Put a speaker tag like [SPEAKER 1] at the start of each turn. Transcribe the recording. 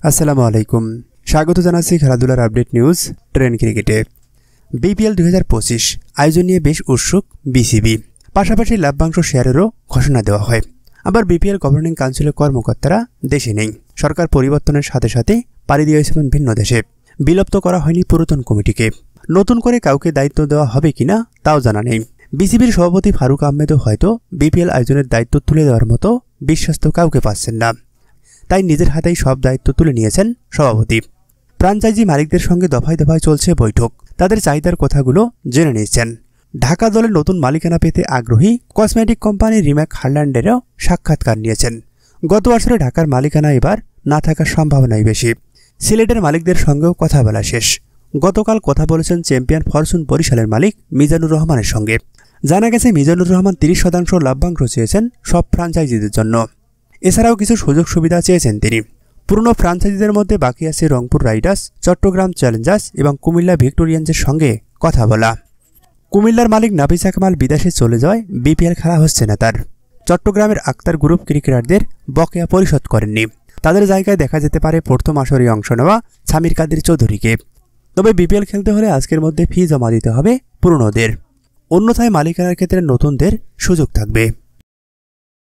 [SPEAKER 1] আসসালামু আলাইকুম। স্বাগত জানাচ্ছি খেলাধুলার আপডেট নিউজ ট্রেন ক্রিকেটে। বিপিএল 2025 আয়োজন নিয়ে বেশ উৎসুক বিসিবি। পাশাপাশি লাভ্যাংশ শেয়ারেরও ঘোষণা দেওয়া হয়। আবার বিপিএল গভর্নিং কাউন্সিলের কর্মকর্তারা দেশে নেই। সরকার পরিবর্তনের সাথে সাথে পাড়ি দিয়েছেন ভিন্ন দেশে। বিলুপ্ত করা হয়নি পুরাতন কমিটিকে। নতুন করে কাউকে দায়িত্ব দেওয়া হবে কিনা তাও জানা নেই। বিসিবির সভাপতি ফারুক আহমেদও হয়তো বিপিএল আয়োজনের দায়িত্ব তুলে দেওয়ার মতো বিশ্বস্ত কাউকে পাচ্ছেন না। তাই নিজের হাতেই সব দায়িত্ব তুলে নিয়েছেন সভাপতি। ফ্র্যাঞ্চাইজি মালিকদের সঙ্গে দফায় দফায় চলছে বৈঠক। তাদের চাহিদার কথাগুলো জেনে নিচ্ছেন। ঢাকা দলের নতুন মালিকানা পেতে আগ্রহী কসমেটিক কোম্পানি রিম্যাক হারল্যান্ডেরও সাক্ষাৎকার নিয়েছেন। গত বছরে ঢাকার মালিকানা এবার না থাকার সম্ভাবনাই বেশি। সিলেটের মালিকদের সঙ্গেও কথা বলা শেষ। গতকাল কথা বলেছেন চ্যাম্পিয়ন ফরচুন বরিশালের মালিক মিজানুর রহমানের সঙ্গে। জানা গেছে মিজানুর রহমান 30% লাভ্যাংশ চেয়েছেন সব ফ্র্যাঞ্চাইজিদের জন্য। এছাড়াও কিছু সুযোগ সুবিধা চেয়েছেন তিনি। পুরনো ফ্র্যাঞ্চাইজিদের মধ্যে বাকি আছে রংপুর রাইডার্স, চট্টগ্রাম চ্যালেঞ্জার্স এবং কুমিল্লা ভিক্টোরিয়ান্সের সঙ্গে কথা বলা। কুমিল্লার মালিক নাফিসা কামাল বিদেশে চলে যাওয়ায় বিপিএল খেলা হচ্ছে না তার। চট্টগ্রামের আক্তার গ্রুপ ক্রিকেটারদের বকেয়া পরিশোধ করেননি। তাদের জায়গায় দেখা যেতে পারে প্রথম আসরে অংশ নেওয়া সামির কাদের চৌধুরীকে। তবে বিপিএল খেলতে হলে আজকের মধ্যে ফি জমা দিতে হবে পুরনোদের। অন্যথায় মালিকানার ক্ষেত্রে নতুনদের সুযোগ থাকবে।